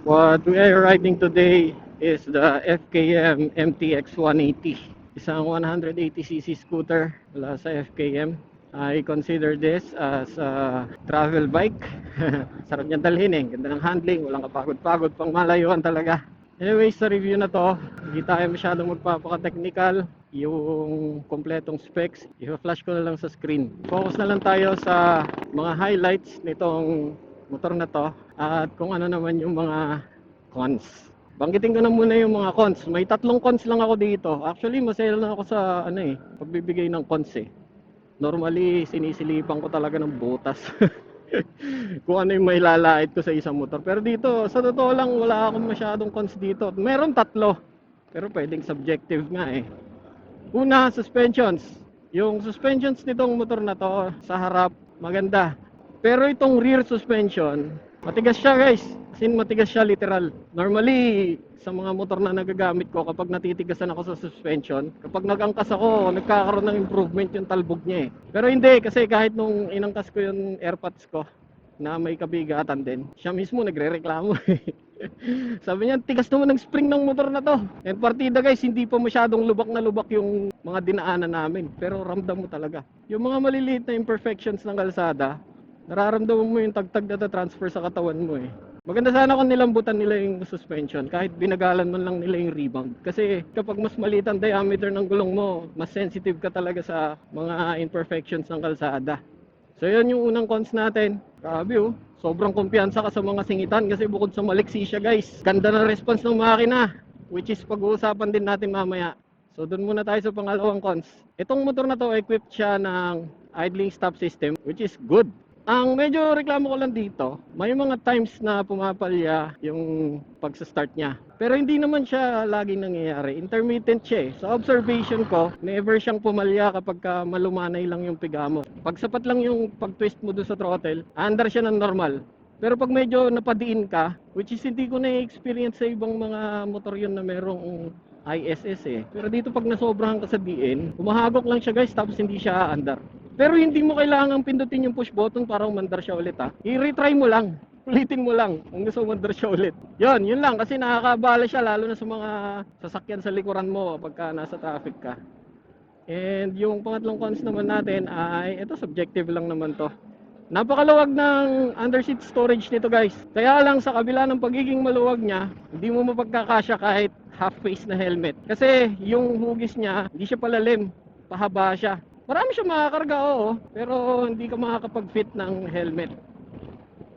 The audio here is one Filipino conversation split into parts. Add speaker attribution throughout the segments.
Speaker 1: What we are riding today is the FKM MTX 180. Isang 180cc scooter mula sa FKM. I consider this as a travel bike. Sarap niyang dalhin eh. Ganda ng handling, walang kapagod-pagod, pang malayuan talaga. Anyways, sa review na to, hindi tayo masyadong magpapaka-technical. Yung kompletong specs, i-flash ko na lang sa screen. Focus na lang tayo sa mga highlights nitong motor na to at kung ano naman yung mga cons. Banggitin ko na muna yung mga cons. May tatlong cons lang ako dito. Actually, masaya lang ako sa pagbibigay ng cons eh. Normally, sinisilipan ko talaga ng butas. Kung ano yung may lalait ko sa isang motor. Pero dito, sa totoo lang, wala akong masyadong cons dito. Meron tatlo. Pero pwedeng subjective nga eh. Una, suspensions. Yung suspensions nitong motor na to sa harap, maganda. Pero itong rear suspension, matigas siya guys. As in, matigas siya literal. Normally, sa mga motor na nagagamit ko, kapag natitigasan ako sa suspension, kapag nagangkas ako, nagkakaroon ng improvement yung talbog niya eh. Pero hindi, kasi kahit nung inangkas ko yung airpods ko, na may kabigatan din, siya mismo nagre-reklamo eh. Sabi niya, tigas naman ng spring ng motor na to. And partida guys, hindi pa masyadong lubak na lubak yung mga dinaanan namin. Pero ramdam mo talaga. Yung mga maliliit na imperfections ng kalsada, nararamdaman mo yung tagtag na transfer sa katawan mo eh. Maganda sana kung nilambutan nila yung suspension kahit binagalan man lang nila yung rebound. Kasi kapag mas maliit ang diameter ng gulong mo, mas sensitive ka talaga sa mga imperfections ng kalsada. So yun yung unang cons natin. Grabe oh. Sobrang kumpiyansa ka sa mga singitan kasi bukod sa maliksi siya guys. Ganda ng response ng makina. Which is pag-uusapan din natin mamaya. So doon muna tayo sa pangalawang cons. Itong motor na to equipped siya ng idling stop system which is good. Ang medyo reklamo ko lang dito, may mga times na pumapalya yung pagsa-start niya. Pero hindi naman siya laging nangyayari. Intermittent siya eh. Sa observation ko, never siyang pumalya kapag malumanay lang yung piga mo. Pag sapat lang yung pag-twist mo doon sa throttle, andar siya ng normal. Pero pag medyo napadiin ka, which is hindi ko na-experience sa ibang mga motor yun na merong ISS eh. Pero dito pag nasobrahan ka sa diin, humahagok lang siya guys tapos hindi siya aandar. Pero hindi mo kailangang pindutin yung push button para umandar siya ulit ha. I-retry mo lang. Ulitin mo lang kung gusto umandar siya ulit. Yun lang kasi nakakabala siya lalo na sa mga sasakyan sa likuran mo pagka nasa traffic ka. And yung pangatlong cons naman natin ay ito subjective lang naman to. Napakaluwag ng underseat storage nito guys. Kaya lang sa kabila ng pagiging maluwag niya, hindi mo mapagkakasya kahit half face na helmet. Kasi yung hugis niya, hindi siya palalim, pahaba siya. Marami siya makakarga oo, pero hindi ka makakapag-fit ng helmet.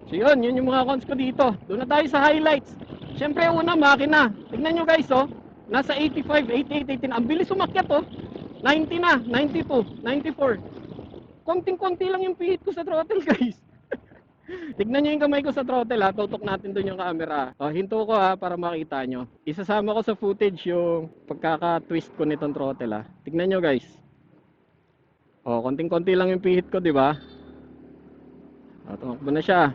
Speaker 1: So yun yung mga cons ko dito. Doon na tayo sa highlights. Siyempre una, makina. Tignan nyo guys oh, nasa 85, 88, 18. Ang bilis umakyat oh. 90 na, 92, 94. Konting-konti lang yung pihit ko sa throttle guys. Tignan nyo yung kamay ko sa throttle ha. Tutok natin doon yung camera. O, hinto ko ha para makita nyo. Isasama ko sa footage yung pagkaka-twist ko nitong throttle ha. Tignan nyo guys. O, konting-konti lang yung pihit ko, di ba? O, tumakbo na siya.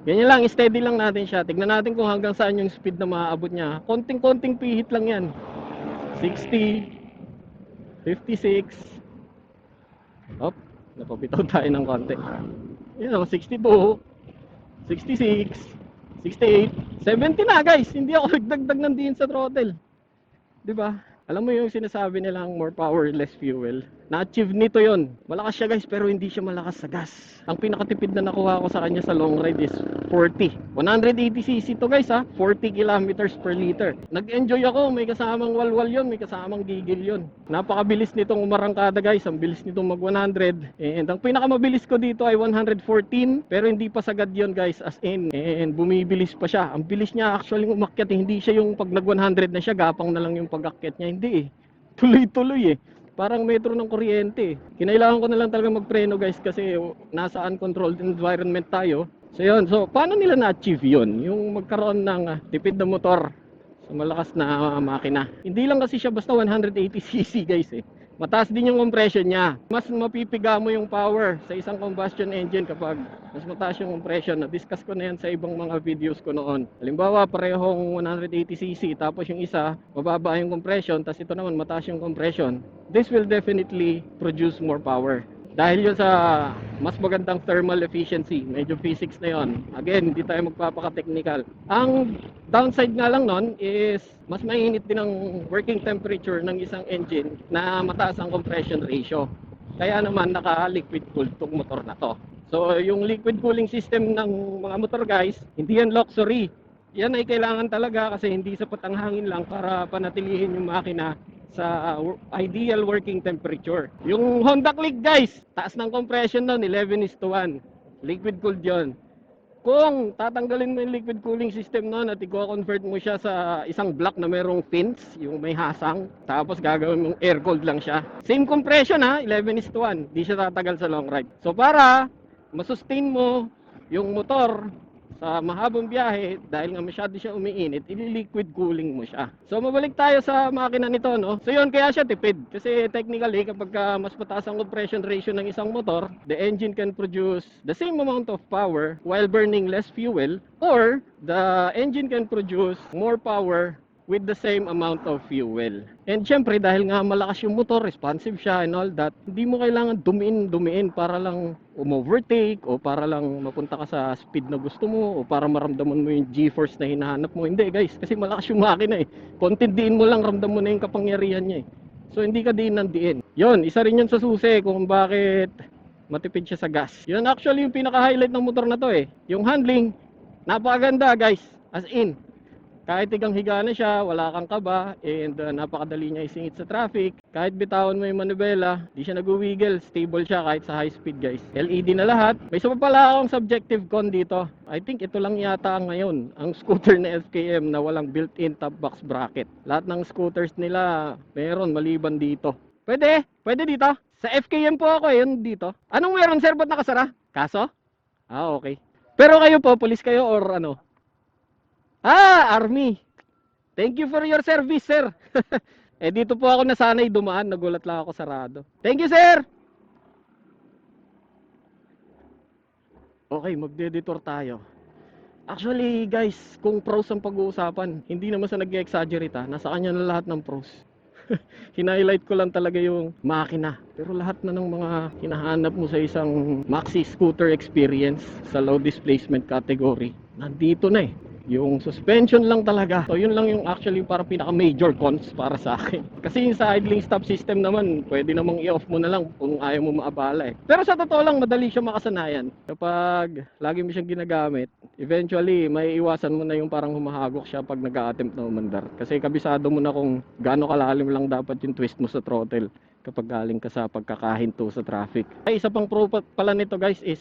Speaker 1: Ganyan lang, steady lang natin siya. Tignan natin kung hanggang saan yung speed na maaabot niya. Konting-konting pihit lang yan. 60, 56. Op, napapitaw tayo ng konti. Yan o, 62, 66, 68, 70 na guys. Hindi ako nagdagdag ng din sa throttle. Di ba? Alam mo yung sinasabi nilang more power, less fuel? Na-achieve nito yon. Malakas siya guys, pero hindi siya malakas sa gas. Ang pinakatipid na nakuha ko sa kanya sa long ride is 40. 180cc to guys ha, 40 kilometers per liter. Nag-enjoy ako, may kasamang walwal yon, may kasamang gigil yon. Napakabilis nitong umarangkada guys, ang bilis nitong mag 100. And ang pinakamabilis ko dito ay 114, pero hindi pa sagad yon guys, as in. And bumibilis pa siya. Ang bilis niya actually umakyat, hindi siya yung pag nag 100 na siya, gapang na lang yung pag-akyat niya. Hindi eh. Tuloy-tuloy eh. Parang metro ng kuryente. Kinailangan ko na lang talaga magpreno guys kasi nasa uncontrolled environment tayo. So yun, so paano nila na-achieve yun? Yung magkaroon ng tipid na motor sa malakas na makina. Hindi lang kasi siya basta 180cc guys eh. Mataas din yung compression niya. Mas mapipiga mo yung power sa isang combustion engine kapag mas mataas yung compression. Na-discuss ko na yan sa ibang mga videos ko noon. Halimbawa, parehong 180cc tapos yung isa, mababa yung compression, tapos ito naman mataas yung compression. This will definitely produce more power. Dahil yun sa mas magandang thermal efficiency, medyo physics na yon. Again, hindi tayo magpapaka-technical. Ang downside nga lang nun is mas mainit din ang working temperature ng isang engine na mataas ang compression ratio. Kaya naman naka-liquid cooled tong motor na to. So yung liquid cooling system ng mga motor guys, hindi yan luxury. Yan ay kailangan talaga kasi hindi sapat ang hangin lang para panatilihin yung makina sa ideal working temperature. Yung Honda Click guys, taas ng compression nun, 11:1. Liquid cooled yon. Kung tatanggalin mo yung liquid cooling system nun at i-convert mo siya sa isang block na merong fins, yung may hasang, tapos gagawin mong air cooled lang siya. Same compression ha, 11:1. Di siya tatagal sa long ride. So para masustain mo yung motor sa mahabang biyahe, dahil nga masyado siya umiinit, i-liquid cooling mo siya. So mabalik tayo sa makina nito, no? So yun, kaya siya tipid. Kasi technically, kapag mas mataas ang compression ratio ng isang motor, the engine can produce the same amount of power while burning less fuel, or the engine can produce more power with the same amount of fuel. And syempre, dahil nga malakas yung motor, responsive siya and all that, hindi mo kailangan dumiin para lang overtake o para lang mapunta ka sa speed na gusto mo o para maramdaman mo yung G-force na hinahanap mo. Hindi guys, kasi malakas yung makina eh. Konting diin mo lang, ramdam mo na yung kapangyarihan niya eh. So hindi ka diin ng diin. Yun, isa rin yun sa susi kung bakit matipid siya sa gas. Yun actually yung pinaka-highlight ng motor na to eh. Yung handling, napakaganda guys. As in, kahit tigang higa na siya, wala kang kaba, and napakadali niya isingit sa traffic. Kahit bitawan mo yung manubela, di siya nag-wiggle, stable siya kahit sa high speed guys. LED na lahat. May isa pa pala akong subjective con dito. I think ito lang yata ngayon, ang scooter na FKM na walang built-in top box bracket. Lahat ng scooters nila, meron maliban dito. Pwede dito. Sa FKM po ako yun dito. Anong meron sir, ba't nakasara? Kaso? Ah, okay. Pero kayo po, police kayo or ano? Ah, Army. Thank you for your service, sir. Dito po ako nasanay dumaan, nagulat lang ako sarado. Thank you, sir. Okay, magde-detour tayo. Actually, guys, kung pros ang pag-uusapan, hindi naman sa nag-exaggerate ha. Nasa kanya na lahat ng pros. Hinighlight ko lang talaga yung makina. Pero lahat na ng mga hinahanap mo sa isang maxi scooter experience sa low displacement category, nandito na eh. Yung suspension lang talaga. So yun lang yung actually para pinaka major cons para sa akin. Kasi yung sa idling stop system naman, pwede namang i-off mo na lang kung ayaw mo maabala eh. Pero sa totoo lang, madali siya makasanayan. Kapag lagi mo siyang ginagamit, eventually may iwasan mo na yung parang humahagok siya pag nag-a-attempt na umandar. Kasi kabisado mo na kung gaano kalalim lang dapat yung twist mo sa throttle kapag galing ka sa pagkakahinto sa traffic. Ay, isa pang pro pala nito guys is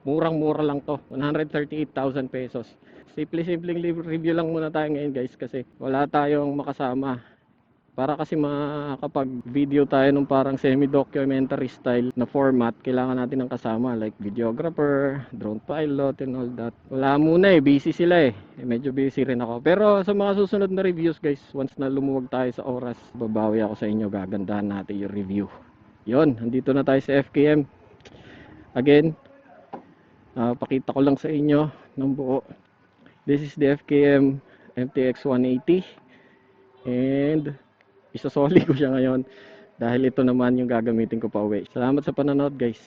Speaker 1: murang-mura lang to, 138,000 pesos. Simpleng review lang muna tayo ngayon guys kasi wala tayong makasama. Para kasi makapag video tayo nung parang semi-documentary style na format, kailangan natin ng kasama like videographer, drone pilot and all that. Wala muna eh, busy sila eh. Medyo busy rin ako. Pero sa mga susunod na reviews guys, once na lumuwag tayo sa oras, babawi ako sa inyo, gagandahan natin yung review. Yon, andito na tayo sa FKM. Again, pakita ko lang sa inyo ng buo. This is the FKM MTX 180 and isosoli ko siya ngayon dahil ito naman yung gagamitin ko pa uwi. Salamat sa panonood guys.